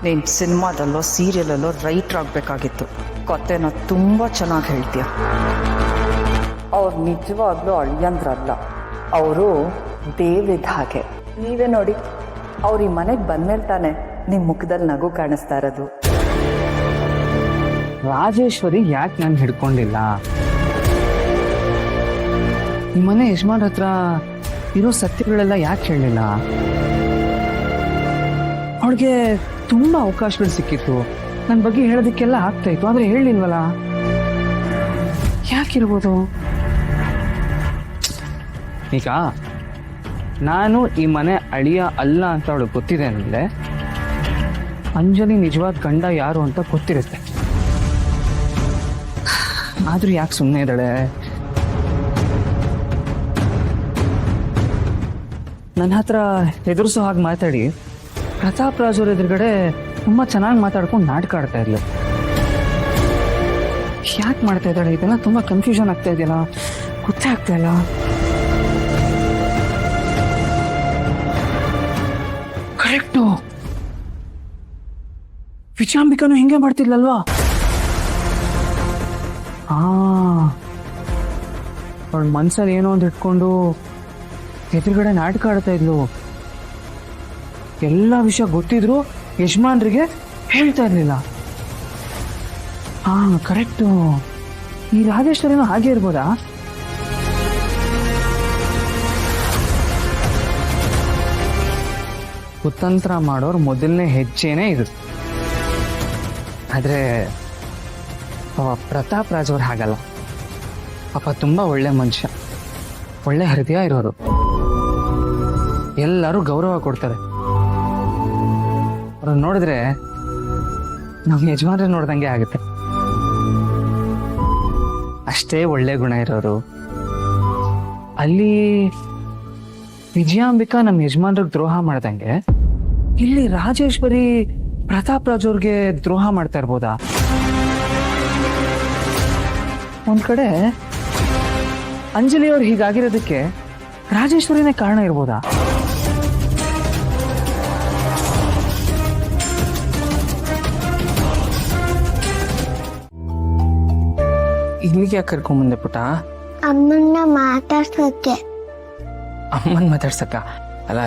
ನೀನು ಸಿನಿಮಾದಲ್ಲೋ ಸೀರಿಯಲಲ್ಲೋ ರೈಟ್ರ್ ಆಗಬೇಕಾಗಿತ್ತು. ಕತೆನ ತುಂಬ ಚೆನ್ನಾಗಿ ಹೇಳ್ತೀಯ. ಅವ್ರು ನಿಜವಾಗ್ಲೂ ಅಳಿಯಂದ್ರಲ್ಲ, ಅವರು ದೇವ್ರಿದ್ದ ಹಾಗೆ. ನೀವೇ ನೋಡಿ, ಅವ್ರು ಈ ಮನೆಗೆ ಬಂದ್ಮೇಲೆ ತಾನೆ ನಿಮ್ಮ ಮುಖದಲ್ಲಿ ನಗು ಕಾಣಿಸ್ತಾ ಇರೋದು. ರಾಜೇಶ್ವರಿ ಯಾಕೆ ನಾನು ಹಿಡ್ಕೊಂಡಿಲ್ಲ? ಈ ಮನೆ ಯಜಮಾನ್ರ ಹತ್ರ ಇರೋ ಸತ್ಯಗಳೆಲ್ಲ ಯಾಕೆ ಹೇಳಲಿಲ್ಲ? ಅವಳಿಗೆ ತುಂಬಾ ಅವಕಾಶಗಳು ಸಿಕ್ಕಿತ್ತು, ನನ್ನ ಬಗ್ಗೆ ಹೇಳೋದಕ್ಕೆಲ್ಲ ಆಗ್ತಾ ಇತ್ತು, ಆದ್ರೆ ಹೇಳಲಿಲ್ವಲ್ಲ. ಯಾಕಿರ್ಬೋದು? ಈಗ ನಾನು ಈ ಮನೆ ಅಳಿಯ ಅಲ್ಲ ಅಂತ ಅವಳಿಗೆ ಗೊತ್ತಿದೆ ಅಂದ್ರೆ ಅಂಜಲಿ ನಿಜವಾದ ಗಂಡ ಯಾರು ಅಂತ ಗೊತ್ತಿರುತ್ತೆ. ಆದ್ರೂ ಯಾಕೆ ಸುಮ್ಮನೆ ಇದ್ದಾಳೆ? ನನ್ನ ಹತ್ರ ಎದುರಿಸೋ ಹಾಗೆ ಮಾತಾಡಿ ಪ್ರತಾಪ್ ರಾಜ್ ಅವ್ರ ಎದುರುಗಡೆ ತುಂಬಾ ಚೆನ್ನಾಗಿ ಮಾತಾಡ್ಕೊಂಡು ನಾಟಕ ಆಡ್ತಾ ಇರ್ಲಿ. ಯಾಕೆ ಮಾಡ್ತಾ ಇದ್ದಾಳೆ ಇದೆಲ್ಲ? ತುಂಬಾ ಕನ್ಫ್ಯೂಷನ್ ಆಗ್ತಾ ಇದೆಯಲ್ಲ, ಗೊತ್ತೇ ಆಗ್ತಾ ಇಲ್ಲ. ಕರೆಕ್ಟು, ವಿಜಯಾಂಬಿಕಾನು ಹಿಂಗೆ ಮಾಡ್ತಿದ್ಲಲ್ವಾ? ಅವಳ ಮನ್ಸಲ್ಲಿ ಏನೋ ಒಂದು ಇಟ್ಕೊಂಡು ಎದುರುಗಡೆ ನಾಟಕ ಆಡ್ತಾ ಇದ್ಲು. ಎಲ್ಲ ವಿಷಯ ಗೊತ್ತಿದ್ರು ಯಜಮಾನ್ರಿಗೆ ಹೇಳ್ತಾ ಇರ್ಲಿಲ್ಲ. ಕರೆಕ್ಟು. ಈ ರಾಜೇಶ್ವರಿನೂ ಹಾಗೆ ಇರ್ಬೋದಾ? ಕುತಂತ್ರ ಮಾಡೋರು ಮೊದಲನೇ ಹೆಜ್ಜೆನೇ ಇದು. ಆದ್ರೆ ಪ್ರತಾಪ್ ರಾಜ್ ಅವ್ರು ಹಾಗಲ್ಲ. ಪಾಪ ತುಂಬಾ ಒಳ್ಳೆ ಮನುಷ್ಯ, ಒಳ್ಳೆ ಹೃದಯ ಇರೋರು. ಎಲ್ಲರೂ ಗೌರವ ಕೊಡ್ತಾರೆ. ಅವ್ರನ್ನ ನೋಡಿದ್ರೆ ನಮ್ಮ ಯಜಮಾನ್ರೆ ನೋಡ್ದಂಗೆ ಆಗುತ್ತೆ. ಅಷ್ಟೇ ಒಳ್ಳೆ ಗುಣ ಇರೋರು. ಅಲ್ಲಿ ವಿಜಯಾಂಬಿಕಾ ನಮ್ಮ ಯಜಮಾನ್ರಿಗೆ ದ್ರೋಹ ಮಾಡ್ದಂಗೆ ಇಲ್ಲಿ ರಾಜೇಶ್ವರಿ ಪ್ರತಾಪ್ ರಾಜ್ ಅವ್ರಿಗೆ ದ್ರೋಹ ಮಾಡ್ತಾ ಇರ್ಬೋದಾ? ಒಂದ್ ಕಡೆ ಅಂಜಲಿ ಅವ್ರು ಹೀಗಾಗಿರೋದಕ್ಕೆ ರಾಜೇಶ್ವರಿನೇ ಕಾರಣ ಇರ್ಬೋದಾ? ಇಲ್ಲಿಗೆ ಯಾಕೆ ಕರ್ಕೊಂಬಂದೆ ಪುಟ? ಅಮ್ಮನ್ನ ಮಾತಾಡ್ಸಕ್ಕೆ. ಅಮ್ಮನ್ ಮಾತಾಡ್ಸಕ್ಕ? ಅಲ್ಲ,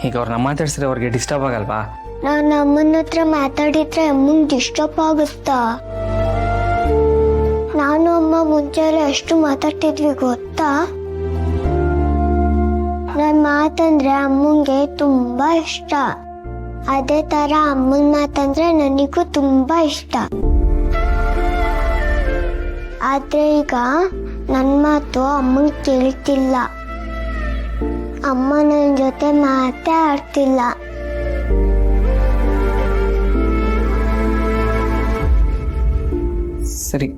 ಈಗ ಅವ್ರನ್ನ ಮಾತಾಡ್ಸಿದ್ರೆ ಅವ್ರಿಗೆ ಡಿಸ್ಟರ್ಬ್ ಆಗಲ್ವಾ? ನಾನು ಅಮ್ಮನ ಹತ್ರ ಮಾತಾಡಿದ್ರೆ ಅಮ್ಮಂಗೆ ಡಿಸ್ಟರ್ಬ್ ಆಗುತ್ತಾ? ನಾನು ಅಮ್ಮ ಮುಂಚೆ ಎಷ್ಟು ಮಾತಾಡ್ತಿದ್ವಿ ಗೊತ್ತಾ? ನನ್ನ ಮಾತಂದ್ರೆ ಅಮ್ಮಂಗೆ ತುಂಬಾ ಇಷ್ಟ. ಅದೇ ತರ ಅಮ್ಮನ ಮಾತಂದ್ರೆ ನನಗೂ ತುಂಬಾ ಇಷ್ಟ. ಆದ್ರೆ ಈಗ ನನ್ನ ಮಾತು ಅಮ್ಮಂಗೆ ಕೇಳ್ತಿಲ್ಲ. ಅಮ್ಮ ನನ್ನ ಜೊತೆ ಮಾತೇ ಆಡ್ತಿಲ್ಲ. ಸರಿ,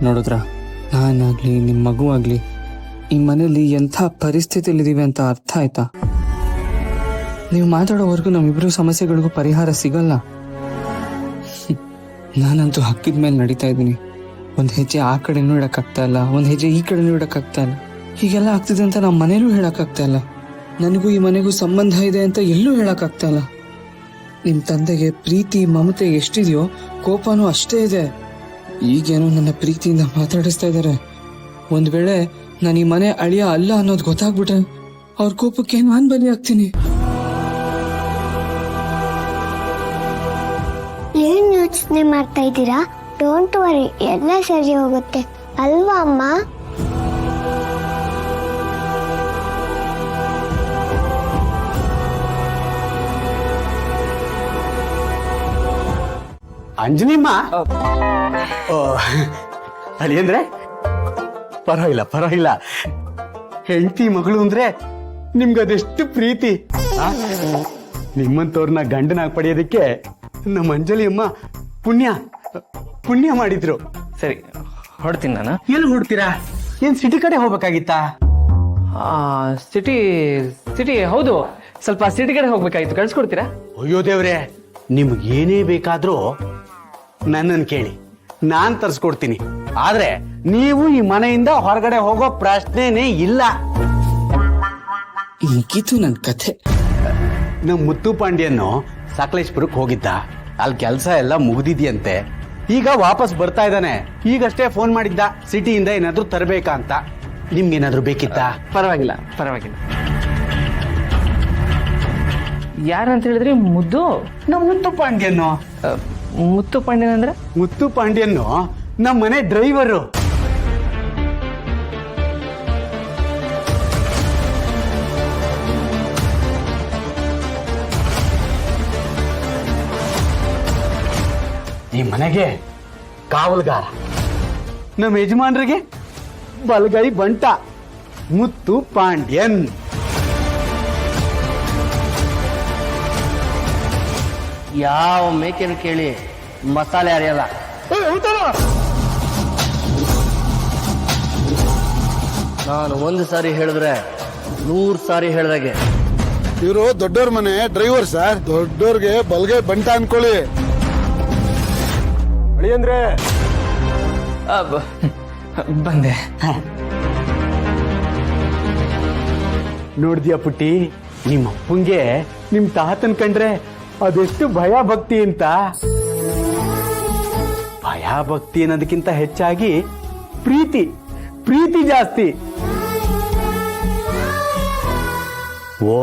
ನೋಡಿದ್ರ, ನಾನಾಗ್ಲಿ ನಿಮ್ಮ ಮಗು ಆಗ್ಲಿ ಈ ಮನೇಲಿ ಎಂಥ ಪರಿಸ್ಥಿತಿಲಿದ್ದೀವಿ ಅಂತ ಅರ್ಥ ಆಯ್ತಾ? ನೀವು ಮಾತಾಡೋವರೆಗೂ ನಮ್ಮಿಬ್ರು ಸಮಸ್ಯೆಗಳಿಗೂ ಪರಿಹಾರ ಸಿಗಲ್ಲ. ನಾನಂತೂ ಹಕ್ಕಿದ ಮೇಲೆ ನಡೀತಾ ಇದ್ದೀನಿ. ಒಂದ್ ಹೆಜ್ಜೆ ಆ ಕಡೆನೂ ಇಡಕ್ಕಾಗ್ತಾ ಇಲ್ಲ, ಒಂದ್ ಹೆಜ್ಜೆ ಈ ಕಡೆನೂ ಇಡಕ್ಕಾಗ್ತಾ ಇಲ್ಲ. ಹೀಗೆಲ್ಲ ಆಗ್ತಿದೆ ಅಂತ ನಮ್ಮ ಮನೇಲೂ ಹೇಳಕ್ಕಾಗ್ತಾ ಇಲ್ಲ. ನನಗೂ ಈ ಮನೆಗೂ ಸಂಬಂಧ ಇದೆ ಅಂತ ಎಲ್ಲೂ ಹೇಳಕ್ಕಾಗ್ತಾ ಇಲ್ಲ. ನಿಮ್ ತಂದೆಗೆ ಪ್ರೀತಿ ಮಮತೆ ಎಷ್ಟಿದೆಯೋ ಕೋಪನೂ ಅಷ್ಟೇ ಇದೆ. ಈಗೇನೋ ನನ್ನ ಪ್ರೀತಿಯಿಂದ ಮಾತಾಡಿಸ್ತಾ ಇದ್ದಾರೆ. ಒಂದ್ ವೇಳೆ ನಾನು ಈ ಮನೆ ಅಳಿಯ ಅಲ್ಲ ಅನ್ನೋದು ಗೊತ್ತಾಗ್ಬಿಟ್ರೆ ಅವ್ರ ಕೋಪಕ್ಕೆ ನಾನ್ ಬಲಿ ಆಗ್ತೀನಿ. ಏನ್ ಯೋಚನೆ ಮಾಡ್ತಾ ಇದ್ದೀರಾ? ಡೋಂಟ್ ವರಿ, ಎಲ್ಲ ಸರಿ ಹೋಗುತ್ತೆ ಅಲ್ವಾ ಅಮ್ಮ? ಅಂಜನಿಮ್ಮ, ಅಲ್ಲಿ ಅಂದ್ರೆ ಪರವಾಗಿಲ್ಲ. ಹೆಂಡತಿ ಮಗಳು ಅಂದ್ರೆ ನಿಮ್ಗದೆಷ್ಟು ಪ್ರೀತಿ. ನಿಮ್ಮಂತವ್ರನ್ನ ಗಂಡನಾಗಿ ಪಡೆಯೋದಕ್ಕೆ ನಮ್ಮ ಅಂಜಲಿ ಅಮ್ಮ ಪುಣ್ಯ ಮಾಡಿದ್ರು. ಸರಿ, ಹೊಡ್ತೀನಿ ನಾನು. ಎಲ್ಲಿ ಹೊಡ್ತೀರಾ? ಏನ್ ಸಿಟಿ ಕಡೆ ಹೋಗ್ಬೇಕಾಗಿತ್ತಾ? ಸಿಟಿ ಹೌದು, ಸ್ವಲ್ಪ ಸಿಟಿ ಕಡೆ ಹೋಗ್ಬೇಕಾಯ್ತು, ಕಳ್ಸ್ಕೊಡ್ತೀರಾ? ಅಯ್ಯೋ ದೇವ್ರೆ, ನಿಮ್ಗೆ ಏನೇ ಬೇಕಾದ್ರೂ ನನ್ನನ್ನು ಕೇಳಿ, ನಾನ್ ತರಿಸ್ಕೊಡ್ತೀನಿ. ಆದ್ರೆ ನೀವು ಈ ಮನೆಯಿಂದ ಹೊರಗಡೆ ಹೋಗೋ ಪ್ರಶ್ನೆನೇ ಇಲ್ಲ. ಮುಗೀತು ನನ್ ಕಥೆ. ನಮ್ಮ ಮುತ್ತು ಪಾಂಡ್ಯನ್ನು ಸಕಲೇಶ್ಪುರಕ್ಕೆ ಹೋಗಿದ್ದ. ಅಲ್ಲಿ ಕೆಲಸ ಎಲ್ಲ ಮುಗ್ದಿದ್ಯಂತೆ. ಈಗ ವಾಪಸ್ ಬರ್ತಾ ಇದ್ದಾನೆ. ಈಗಷ್ಟೇ ಫೋನ್ ಮಾಡಿದ್ದ, ಸಿಟಿಯಿಂದ ಏನಾದ್ರೂ ತರಬೇಕಾ ಅಂತ. ನಿಮ್ಗೇನಾದ್ರೂ ಬೇಕಿತ್ತಾ? ಪರವಾಗಿಲ್ಲ ಪರವಾಗಿಲ್ಲ. ಯಾರಂತ ಹೇಳಿದ್ರಿ? ಮುದ್ದು? ನಮ್ಮ ಮುತ್ತು ಪಾಂಡ್ಯನ್ನು. ಮುತ್ತು ಪಾಂಡ್ಯನ್ ಅಂದ್ರೆ? ಮುತ್ತು ಪಾಂಡ್ಯನ್ನು ನಮ್ಮ ಮನೆ ಡ್ರೈವರು. ಈ ಮನೆಗೆ ಕಾವಲ್ಗಾರ. ನಮ್ಮ ಯಜಮಾನ್ರಿಗೆ ಬಲಗೈ ಬಂಟ ಮುತ್ತು ಪಾಂಡ್ಯನ್. ಯಾವ ಮೇಕೆನು ಕೇಳಿ ಮಸಾಲೆ ಅರಿಯಲ್ಲ. ನಾನು ಒಂದು ಸಾರಿ ಹೇಳಿದ್ರೆ 100 ಸಾರಿ ಹೇಳ್ದಾಗೆ. ಇವರು ದೊಡ್ಡವ್ರ ಮನೆ ಡ್ರೈವರ್ ಸರ್. ದೊಡ್ಡೋರ್ಗೆ ಬಲ್ಗೆ ಬಂಟ ಅನ್ಕೊಳ್ಳಿ. ಅಂದ್ರೆ ಬಂದೆ. ನೋಡ್ದ್ಯಾ ಪುಟ್ಟಿ, ನಿಮ್ಮ ಅಪ್ಪಂಗೆ ನಿಮ್ ತಾತನ್ ಕಂಡ್ರೆ ಅದೆಷ್ಟು ಭಯ ಭಕ್ತಿ ಅಂತ. ಭಯ ಭಕ್ತಿ ಅನ್ನೋದಕ್ಕಿಂತ ಹೆಚ್ಚಾಗಿ ಪ್ರೀತಿ ಪ್ರೀತಿ ಜಾಸ್ತಿ. ಓ,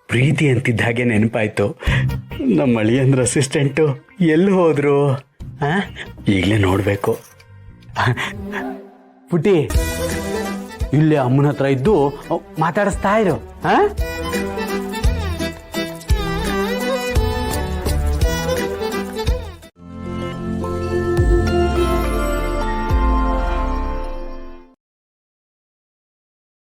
ಪ್ರೀತಿ ಅಂತಿದ್ದ ಹಾಗೆ ನೆನಪಾಯ್ತು. ನಮ್ಮ ಅಳಿಯಂದ್ರ ಅಸಿಸ್ಟೆಂಟು ಎಲ್ಲಿ ಹೋದ್ರು? ಈಗಲೇ ನೋಡ್ಬೇಕು. ಪುಟ್ಟಿ, ಇಲ್ಲೇ ಅಮ್ಮನ ಹತ್ರ ಇದ್ದು ಮಾತಾಡಿಸ್ತಾ ಇರು.